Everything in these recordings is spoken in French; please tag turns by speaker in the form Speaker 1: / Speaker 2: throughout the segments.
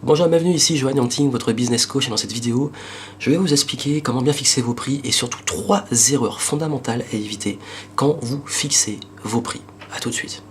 Speaker 1: Bonjour, bienvenue ici Johan Yanting, votre business coach, et dans cette vidéo, je vais vous expliquer comment bien fixer vos prix et surtout 3 erreurs fondamentales à éviter quand vous fixez vos prix. A tout de suite.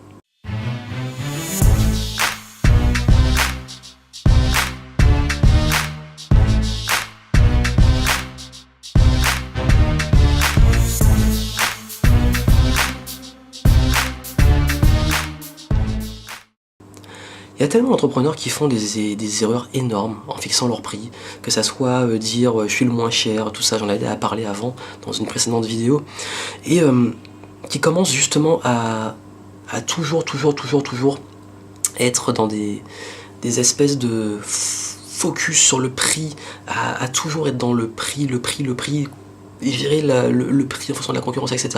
Speaker 1: Il y a tellement d'entrepreneurs qui font des erreurs énormes en fixant leur prix, que ça soit dire je suis le moins cher, tout ça, j'en avais parlé avant dans une précédente vidéo, et qui commencent justement à toujours être dans des espèces de focus sur le prix, à toujours être dans le prix, et gérer le prix en fonction de la concurrence, etc.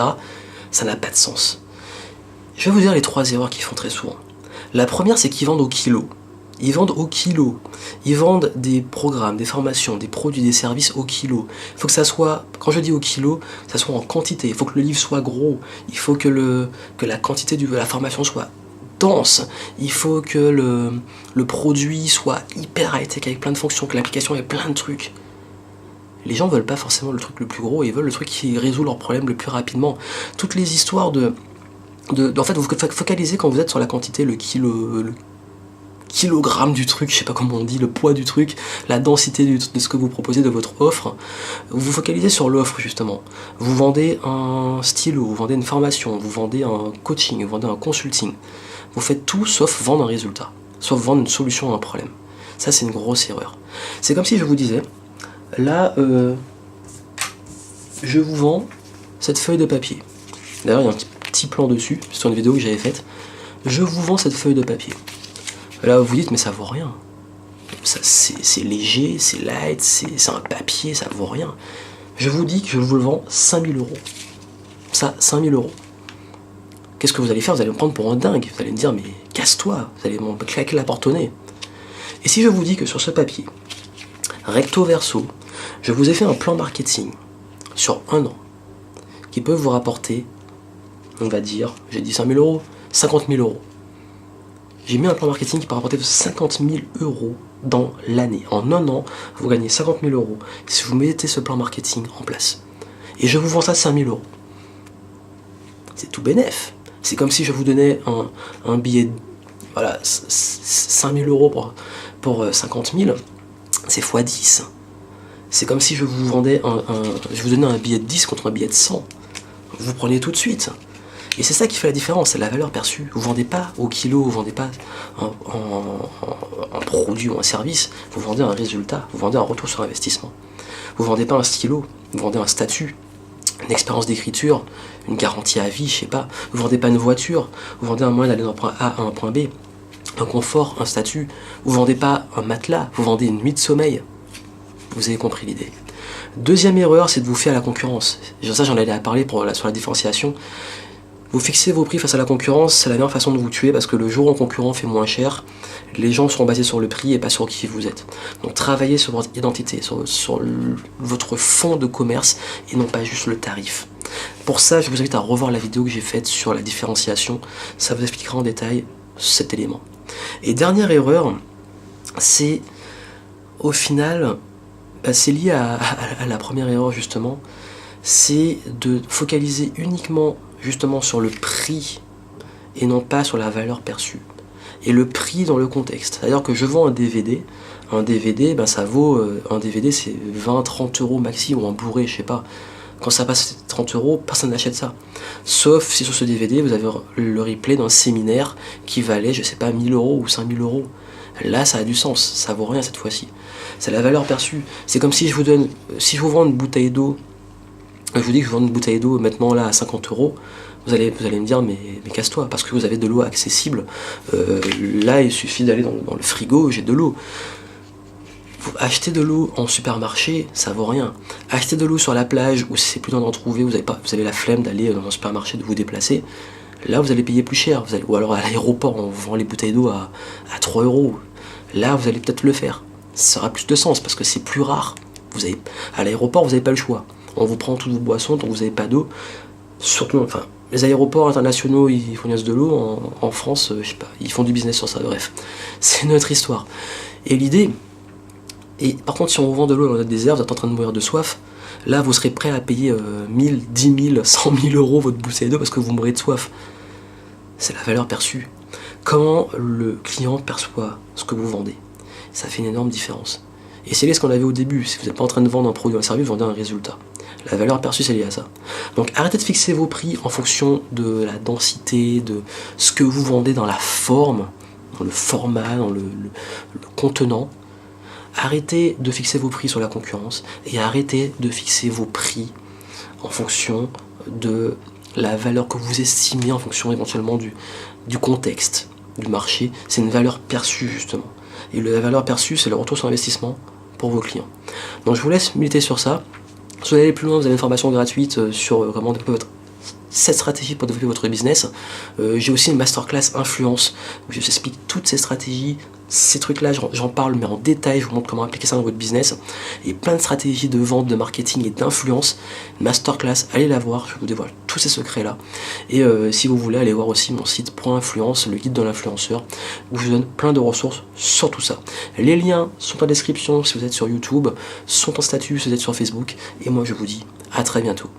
Speaker 1: Ça n'a pas de sens. Je vais vous dire les 3 erreurs qu'ils font très souvent. La première, c'est qu'ils vendent au kilo. Ils vendent au kilo. Ils vendent des programmes, des formations, des produits, des services au kilo. Il faut que ça soit, quand je dis au kilo, ça soit en quantité. Il faut que le livre soit gros. Il faut que la quantité de la formation soit dense. Il faut que le produit soit hyper high-tech avec plein de fonctions, que l'application ait plein de trucs. Les gens veulent pas forcément le truc le plus gros, ils veulent le truc qui résout leurs problèmes le plus rapidement. Toutes les histoires en fait, vous focalisez quand vous êtes sur la quantité, le kilogramme du truc, je sais pas comment on dit, le poids du truc, la densité de ce que vous proposez, de votre offre. Vous vous focalisez sur l'offre justement. Vous vendez un stylo, vous vendez une formation, vous vendez un coaching, vous vendez un consulting. Vous faites tout sauf vendre un résultat, sauf vendre une solution à un problème. Ça, c'est une grosse erreur. C'est comme si je vous disais, là, je vous vends cette feuille de papier. D'ailleurs, il y a un petit plan dessus, sur une vidéo que j'avais faite. Je vous vends cette feuille de papier. Là, vous vous dites, mais ça vaut rien. C'est léger, c'est light, c'est un papier, ça vaut rien. Je vous dis que je vous le vends 5000 €. Ça, 5000 €. Qu'est-ce que vous allez faire? Vous allez me prendre pour un dingue. Vous allez me dire, mais casse-toi. Vous allez me claquer la porte au nez. Et si je vous dis que sur ce papier, recto verso, je vous ai fait un plan marketing sur 1 an, qui peut vous rapporter, on va dire, j'ai dit 5000 €, 50 000 €. J'ai mis un plan marketing qui peut rapporter 50 000 € dans l'année. En 1 an, vous gagnez 50 000 € si vous mettez ce plan marketing en place. Et je vous vends ça 5 000 €. C'est tout bénef. C'est comme si je vous donnais un billet, voilà, 5 000 € pour 50 000, c'est x 10. C'est comme si je vous vendais je vous donnais un billet de 10 contre un billet de 100. Vous prenez tout de suite. Et c'est ça qui fait la différence, c'est la valeur perçue. Vous ne vendez pas au kilo, vous ne vendez pas un produit ou un service, vous vendez un résultat, vous vendez un retour sur investissement. Vous ne vendez pas un stylo, vous vendez un statut, une expérience d'écriture, une garantie à vie, je sais pas. Vous ne vendez pas une voiture, vous vendez un moyen d'aller d'un point A à un point B, un confort, un statut. Vous ne vendez pas un matelas, vous vendez une nuit de sommeil. Vous avez compris l'idée. Deuxième erreur, c'est de vous fier à la concurrence. Ça, j'en allais à parler sur la différenciation. Vous fixez vos prix face à la concurrence, c'est la meilleure façon de vous tuer parce que le jour où un concurrent fait moins cher, les gens seront basés sur le prix et pas sur qui vous êtes. Donc travaillez sur votre identité, sur votre fond de commerce et non pas juste le tarif. Pour ça, je vous invite à revoir la vidéo que j'ai faite sur la différenciation, ça vous expliquera en détail cet élément. Et dernière erreur, c'est au final, c'est lié à la première erreur justement, c'est de focaliser uniquement justement sur le prix et non pas sur la valeur perçue. Et le prix dans le contexte. C'est-à-dire que je vends un DVD, ça vaut, un DVD c'est 20-30 € maxi, ou un Blu-ray, je sais pas. Quand ça passe 30 €, personne n'achète ça. Sauf si sur ce DVD vous avez le replay d'un séminaire qui valait, je sais pas, 1000 € ou 5000 €. Là ça a du sens, ça vaut rien cette fois-ci. C'est la valeur perçue. C'est comme si je vous vends une bouteille d'eau. Je vous dis que je vends une bouteille d'eau maintenant là à 50 €, vous allez me dire mais casse-toi, parce que vous avez de l'eau accessible. Là il suffit d'aller dans le frigo, j'ai de l'eau. Acheter de l'eau en supermarché, ça vaut rien. Acheter de l'eau sur la plage, où c'est plus dur d'en trouver, vous avez la flemme d'aller dans un supermarché, de vous déplacer, là vous allez payer plus cher. Ou alors à l'aéroport, on vend les bouteilles d'eau à 3 €. Là vous allez peut-être le faire. Ça aura plus de sens parce que c'est plus rare. À l'aéroport, vous n'avez pas le choix. On vous prend toutes vos boissons, donc vous n'avez pas d'eau. Surtout, enfin, les aéroports internationaux, ils fournissent de l'eau. En France, je sais pas, ils font du business sur ça, bref. C'est une autre histoire. Et l'idée, et par contre si on vous vend de l'eau dans le désert, vous êtes en train de mourir de soif, là vous serez prêt à payer 1000, 10 000, 100 000 euros votre bouteille d'eau parce que vous mourrez de soif. C'est la valeur perçue. Comment le client perçoit ce que vous vendez, ça fait une énorme différence. Et c'est ce qu'on avait au début, si vous n'êtes pas en train de vendre un produit ou un service, vous vendez un résultat. La valeur perçue, c'est lié à ça. Donc arrêtez de fixer vos prix en fonction de la densité, de ce que vous vendez dans la forme, dans le format, dans le contenant. Arrêtez de fixer vos prix sur la concurrence et arrêtez de fixer vos prix en fonction de la valeur que vous estimez, en fonction éventuellement du contexte, du marché. C'est une valeur perçue justement. Et la valeur perçue, c'est le retour sur investissement pour vos clients. Donc je vous laisse méditer sur ça. Si vous voulez aller plus loin, vous avez une formation gratuite sur comment développer cette stratégie pour développer votre business. J'ai aussi une masterclass influence où je vous explique toutes ces stratégies, ces trucs-là, j'en parle mais en détail, je vous montre comment appliquer ça dans votre business. Et plein de stratégies de vente, de marketing et d'influence. Masterclass, allez la voir, je vous dévoile tous ces secrets-là. Et si vous voulez, allez voir aussi mon site .influence, le guide de l'influenceur, où je vous donne plein de ressources sur tout ça. Les liens sont en description si vous êtes sur YouTube, sont en statut si vous êtes sur Facebook. Et moi je vous dis à très bientôt.